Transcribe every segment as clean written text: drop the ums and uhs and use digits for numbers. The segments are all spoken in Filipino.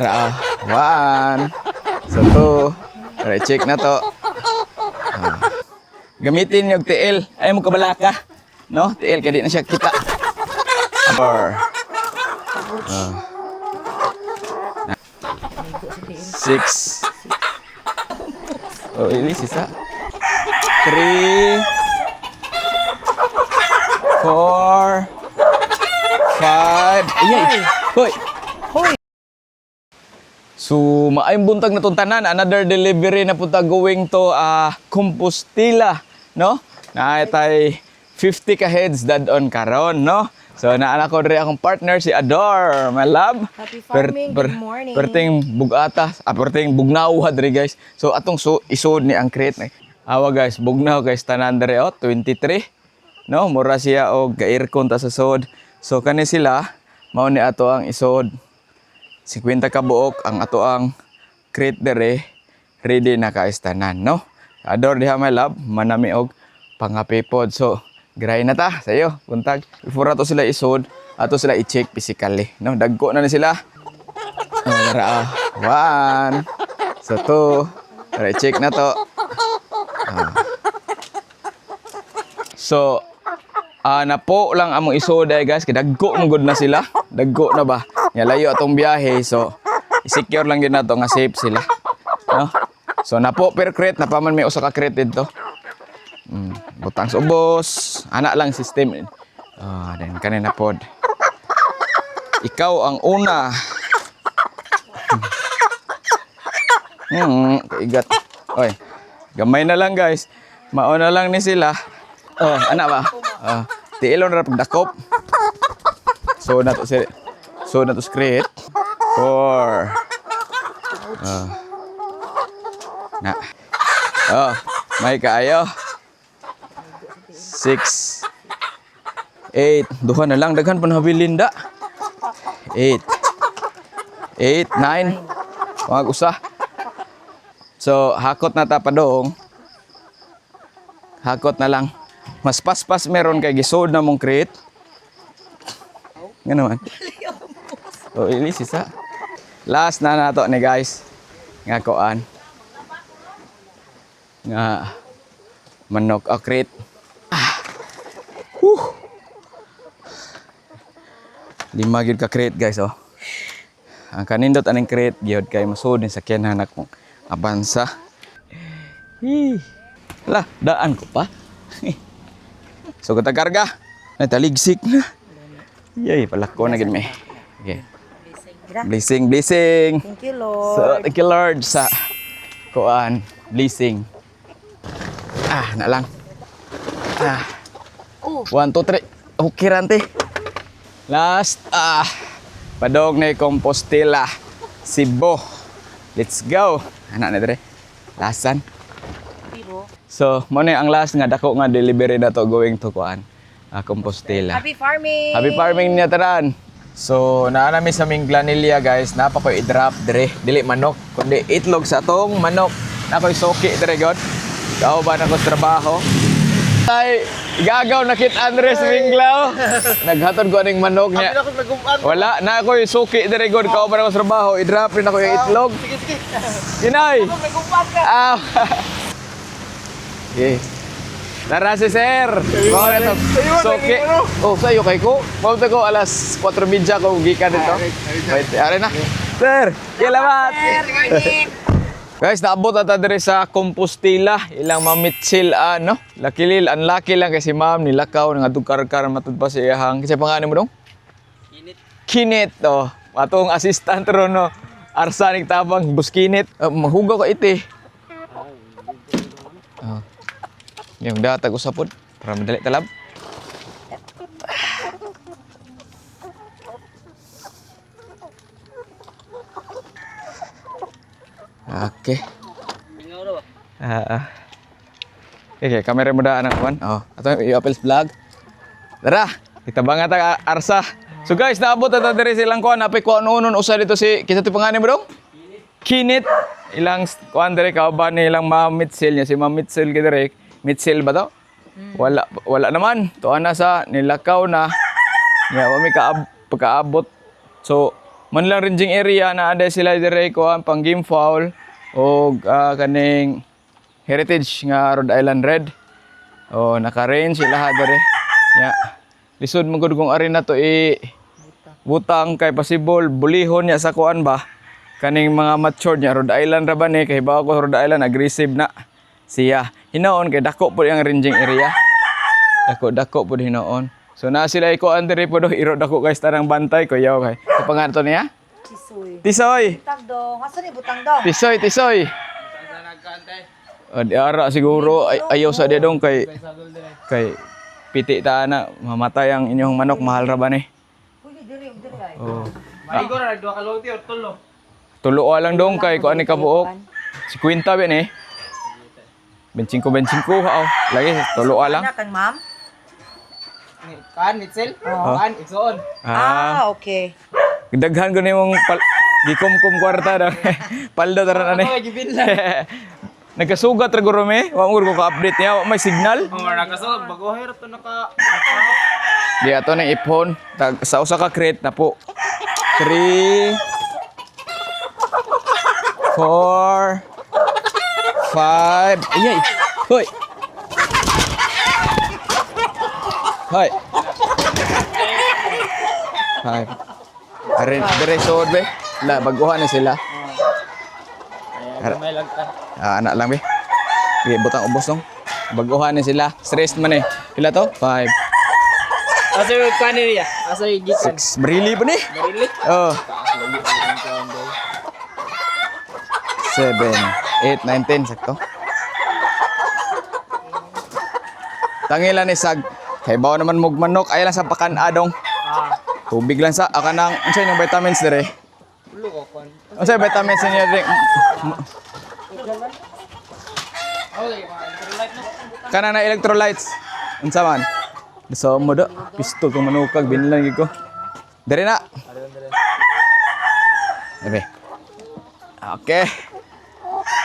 Tara, one. So, two. Tara, check na to. Gamitin yung TL. Ayaw mo kabalaka. No? TL, kaya di na siya kita. Four. Six. Oh, ini sisa. 3, 4, 5. Ayay! Hoy! So, maayong buntag na tuntanan. Another delivery na punta going to Compostela, no? Na tay 50 ka heads dadon karon, no? So, naana ko rin akong partner, si Ador, my love. Happy farming, good morning. Perting bugata, perting bugnaw diri guys. So, atong isod ni ang crate. Awa guys, bugnaw guys, tanan diri 23. No, mura siya og ga-aircon ta sa sod. So, kani sila, mao ni ato ang isod. 50 ka buok ang ato ang crate dere ready na kaistanan, no? Ador diha my love, manami og pangapipod. So, gray na ta sayo buntag. Before ato sila isod, ato sila i-check physically, no? Dagko na ni sila. Tara, one. So, two. Tara, i-check na to. So, napo lang among isod ay guys, kidagko mo gud na sila. Dagko na ba? Nga layo atong biyahe, so i-secure lang din nato nga safe sila. No? So napo per crate, napaman may usa ka crate dito. Butang sa ubos, ana lang system. Then kanina pod. Ikaw ang una. Kaigat. Oy. Gamay na lang guys. Mauna lang ni sila. Ana ba? Tiilon ra pagdakop. So na to crate. 4. Na. May kaayo. 6. 8. Duha na lang, daghan pa na habilin da. 8. 9. Mga usa. So, hakot na ta padong. Hakot na lang. Mas paspas meron kay gisod na mong crate. Nga naman. So, ili sisa. Last na nato ni guys. Nga koan. Nga manok o crate. Lima gyud ka crate guys, oh. Ang kanindot aning crate gyud kay masud ni sakyanan akong Avanza. Lah, daan ko pa. So kita karga. Nataligsik na. Yay, palako na gid me. Okay. Blessing. Thank you, Lord. So, thank you Lord sa kuan, blessing. Na lang. 1 2 3. Okay rante. Last, padog na Compostela, Cebu. Let's go. Anak na dire. Lasan. So, mo na ang last nga dako nga delivery na to going to kuan, Compostela. Happy farming! Happy farming niya tanan. So, naa nami sa Minglanilla guys, napa ko i-drop dire. Dili manok, kundi itlog sa tong manok. Nakoy soki dire god. Kao ba na ko trabaho? Ay, gagaw na kit Andres Minglaw. Naghatod ko aning manok niya. Wala na ako suki dire god, kao ba na ko trabaho? I-drop rin ako yung itlog. Sige. Ginay. Okay. Tara si sir. Suki. Oh, sayo kay ko. Mauta ko alas 4:30 ko gikan dito. Wait, are na. Sir, salamat. Guys, naabot ata dire sa Compostela. Ilang mamitsil no? Unlucky lang kasi ma'am nilakaw nga dugkar-kar matud pa sa iyang. Kasi pangalan mo dong? Kinit. Atong assistant ro no. Arsanik tabang buskinit. Mahugaw ko ite. Yung datag usapod para madali talab. Okay. Okay, kamera mo daan ang kuwan. Ato yung Apple's vlog. Tara, kita ba nga ta arsa. So guys, naabot ata dire silang kuwan. Napay kuwan unon usa dito si kita ti pangalan mo dong? Kinit. Ilang kuwan dire kauban ni ilang Ma'am Mitchell niya si Ma'am Mitchell dire. Mitchell ba to? Wala naman. Tuwa na sa nilakaw na. Nga, may pagkaabot. So, man lang ranging area na ada sila dire ko ang pang game foul o kaning heritage nga Rhode Island Red. Oh, naka-range sila dire. Nya. Lisod mo gud kung ari na to butang kay possible bulihon niya sa kuan ba. Kaning mga matured niya Rhode Island ra ba ni kay bawa ko Rhode Island aggressive na siya. Hinoon kay dako po ang ranging area. Dako po hinoon. So na sila iko andre po do iro dako guys tarang bantay ko yaw kay. Sa pangalan to niya? Tisoy. Butang dong. Asa ni butang dong? Tisoy. Di ara siguro ayaw sa dia dong kay piti ta na mamatay ang inyong manok mahal ra ba ni? Pwede diri ay. Oh. Maligo na nagduha ka lote or tulo. Tulo lang dong kay ko ani kabuok. Si Quinta ben eh. 25 ha. Lagi tulo lang. Ana kang ma'am? Kan Mitchell. Kan Igsoon. Okay. Daghan ko nimong gikumkum kwarta daw. Paldo taran ani. Ay gibinlan. Nagkasugat ra guro me. Wa mo ko ka-update niya, wa may signal. Oh, nakasod bago hero to naka. Di ato nang iphone. Sa usa ka crate na po. 3 4 5 Ayay. Hoy. Hoy. 5 Are sod be. La baguhan na sila. May lagtan. Anak lang be. Sige, butang ubos dong. Baguhan na sila. Stressed man eh. Pila to? 5 Asa yung kanin niya? Asa yung gikan? 6 Barili pa ni. Barili? Oh. 7 8 9 10 sakto. Tangila ni sag. Kay bawo naman mug manok ay lang sa pakan-adong. Tubig lang sa kanang unsa yung vitamins dire? Ulo ko kon. Unsa yung vitamins niya dire? Okay, electrolyte na. Kanang na electrolytes. Unsa man? Sa mo do. Pistol kung manukag binlan gid ko. Dire na. Ebe. Okay.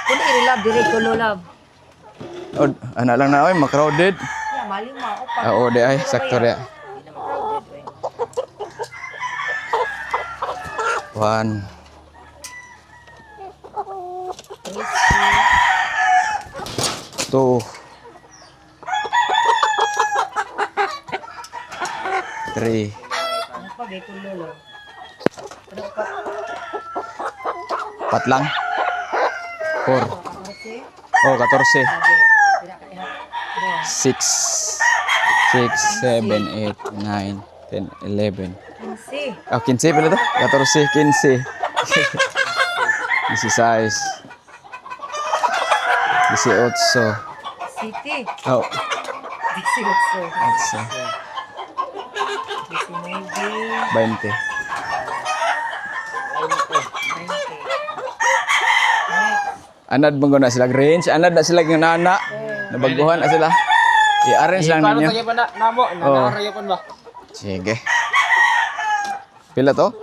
Pwede i-love diri ko love. Oh, ana lang na oy, crowded. Ya mali mo ako pa. Oo, di ay sakto re. 1 2 3 Ano pa gay ko lolo? Pat lang. 4 Kasi Oh, 14 tira ka iha. 6 7 8 9 10 11 Kinsi. 15 pala to? 14, 15 16 18 City. Oh, 18. 20 Anad mong na sila range, anad na sila ng nana. Nabaguhan na sila. I-arrange lang Paano ninyo. sa pa na namo? Nanarayo kon ba? Sige. Pila to?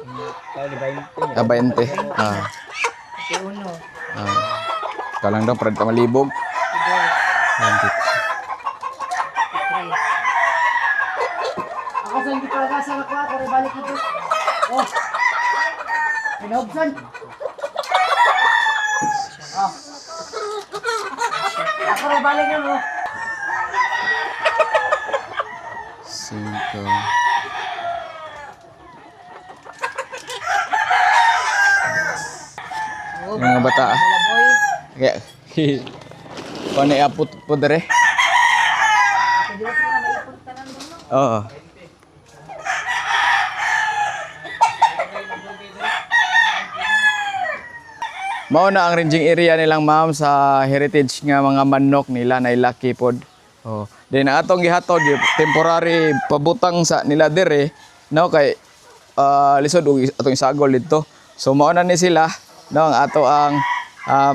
Kaya ni 20. 20. Ah. Uno. Kalang daw, parang malibog. 20. Ako sa hindi talaga sa nakuha ko rin balik ito. Oh. Pinobsan. Ako rin balik yun oh. 5. Oh, Yung mga bata. wala boy. Kaya, paano i-upload po dere? Pwede ba sila maipon ka ng dulo? Oo. Mao na ang ranging area nilang ma'am sa heritage nga mga manok nila na ilaki pod. Oh. Then atong gihatod temporary pabutang sa nila dire no kay lisod og atong isagol dito. So mao na ni sila no ang ato ang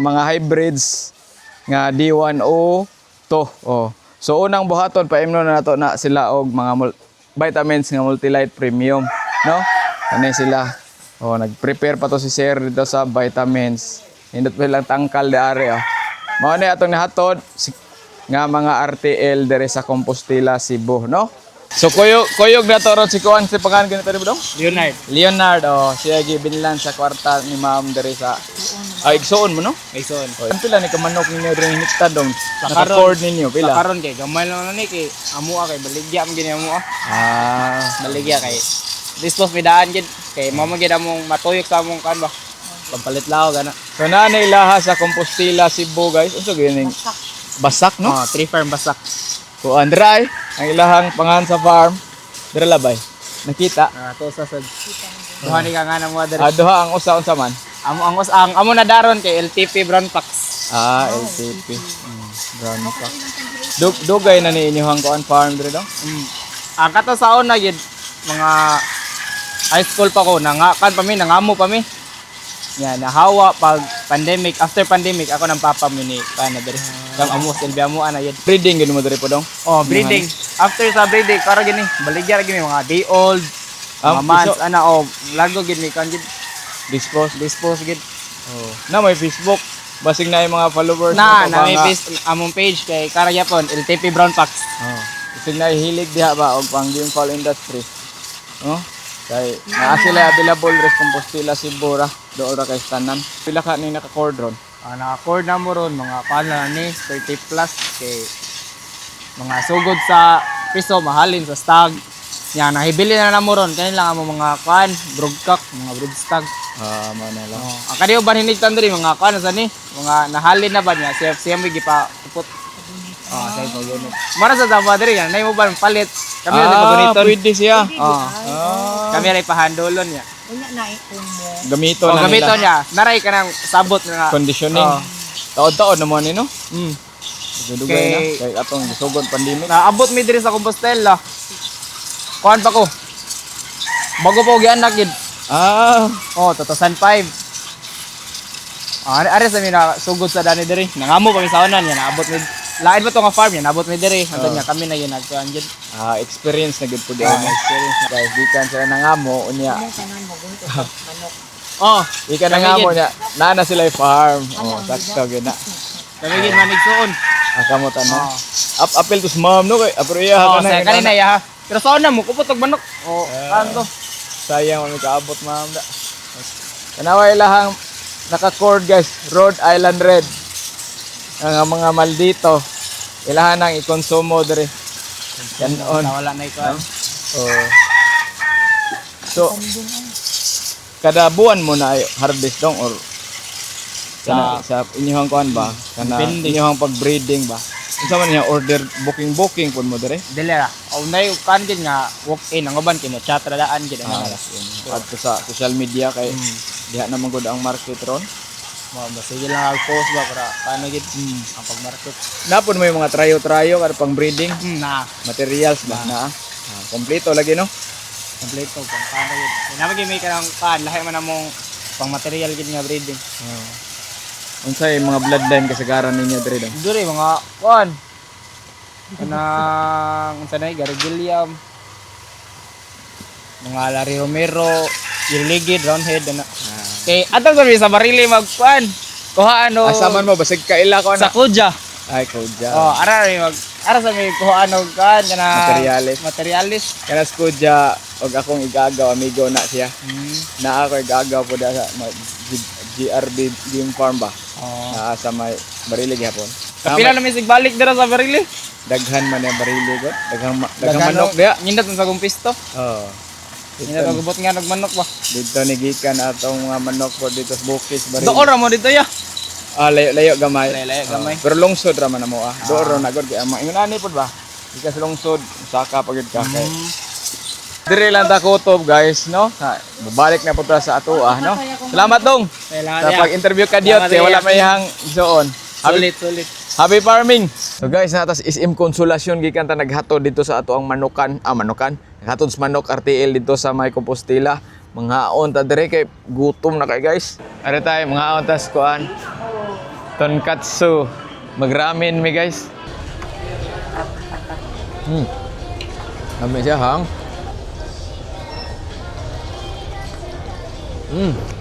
mga hybrids nga D1O to. Oh. So unang buhaton paimno na nato na sila og mga vitamins nga Multilite Premium no. Kani sila. Oh, nag-prepare pa to si Sir dito sa vitamins. Hindot pa lang tangkal de are oh. Mao ni atong nahatod nga mga RTL dire sa Compostela, Cebu, no? So kuyog na to ron si Kuan si pangalan ganito rin dong? Leonard. Leonard, oh, siya gibinlan sa kwarta ni Ma'am dere sa igsoon mo no? Ay son. Oh, pila ni kamanok ninyo diri hinita dong. Sa Naka-cord ninyo Sa pila. karon kay gamay lang ni kay amua kay baligya man gini amua. Baligya kay dispose mi daan gid kay mao man gid among matuyok sa among kan ba. Pampalit lao gana. So na ilaha sa Compostela Cebu guys. Unsa gining basak no? Oh, 3 farm basak. Kuan dry ang ilahang pangan sa farm. Dira labay. Nakita. To sa sad. Duha ni ka nga na mo diri. Duha ang usa unsa man. Amo na daron kay LTP Brown Pax. LTP. Brown pack. Dugay na ni inyong kuan farm diri dong. Ang kato sa una gid mga high school pa ko nangakan pa mi nangamo pa mi. Yan nahawa pag pandemic after pandemic ako nang papa mi ni kana diri. Kang amo silbi amo ana yun. Breeding gid mo diri po dong. Oh, breeding. After sa breeding kara gini baligya gini mga day old. Mga months ana lago gid ni kan gid dispose gid. Oh. Na may Facebook. Basig na yung mga followers Na mo may among page kay kara yapon LTP Brown Pax. Oh. Basig na hilig diha ba og pang game fall industry. Oh. Kay naa sila available res Compostela Cebu ra. Doon ra kay tanan. Pila ka ni naka-cord ron? Naka-cord na mo ron mga pala ni 30 plus kay mga sugod sa piso mahalin sa stag. Yan nahibili na mo ron kani lang amo mga kan broodcock, mga broodstag. Mo na lang. Ang kaniyo ba hinigtan diri mga kan sa ni mga nahalin na ba niya siya mo gipa upot. Sa ito yun. Mara sa dama diri yan nay mo ba palit. Kami rin paguniton. Pwede siya. Kami rin pahandolon niya. Unya na ikumo. Gamito na Gamito nila. niya. Naray ka ng sabot nga. Conditioning. Taon-taon naman ni no? Dugay na. Kay- Kay atong sugod pandemic. Naabot mi diri sa Compostela. Kuan pa ko. Bago pa og gianak gid. 2005. Ari sa mi na sugod sa dani diri. Nangamo pa mi sa unan yan. Naabot mi lain ba to nga farm yan. Naabot mi diri. Hangtod nga kami na yun nagkuan gid. Experience na gud po din. Experience na. Guys, gikan sila nangamo unya. Mo tanan mo gunto manok. Ikan nangamo nya. Nana sila farm. Sakto gid na. Kami gid manigsuon. Kamo tanan. Apel to mom no kay apro iya Sa kanina ya. Pero sa una mo kupot og manok. Kanto. Sayang mo kaabot ma'am da. Kanaway lahang naka-cord guys, Rhode Island Red. Ang mga maldito ilahan nang ikonsumo diri. Kanon. Wala na ikuan. So kada buwan mo na harvest dong or sa inyong kuan ba? Kana Depende. inyong pag-breeding ba? Unsa man niya order booking pud mo diri? Dili ra. Unay kan gid nga walk in ang uban kino chat ra daan gid ang mga. Adto sa social media kay diha na man gud ang market ron. Sige lang ang post ba para paano gid ang pag-market. Napon may mga trayo kada pang breeding Na materials ba na. Kompleto lagi no. kompleto kung paano gid. Naman gid may kanang kan lahi man among pang material gid nga breeding. Unsay mga bloodline kasagaran ninyo diri dong? Dure mga kon. Kanang unsa na Gary Gilliam. Mga Larry Romero, Iligid, Roundhead na. Kay ato sa barili magkuan. Kuha ano Asaman mo basig kaila ko sa na. Kuja. Ay kodja. Ara sa may kuha ano kan kana materialis. Kana skudya og akong igagaw amigo na siya. Na ako igagaw po da sa GRB Game Farm ba. Naa sa may Barili gyapon. Kapila na may sigbalik dira sa barili. Daghan man yung Barili ko. Daghang manok diha. Nindot sa gumpisto. Nindot ang gubot nga nagmanok ba. Dito ni gikan atong mga manok po dito sa Bukis Barili. Doon ra mo dito ya. Layo gamay. Layo gamay. Pero lungsod ra man mo Doon ra nagod kay ingon ani pod ba. Ika sa lungsod saka pagid ka kay. Dire lang ta kutob guys no. Babalik na po sa ato no. Salamat dong. Sa pag-interview ka diot kay wala may hang doon. Sulit. Happy farming. So guys, natas SM Konsolasyon gikan ta naghatod dito sa ato ang manukan. Naghatod sa manok RTL dito sa may Compostela. Manghaon ta dire kay gutom na kay guys. Are tayo manghaon tas kuan. Tonkatsu. Magramin mi guys. Kami siya hang.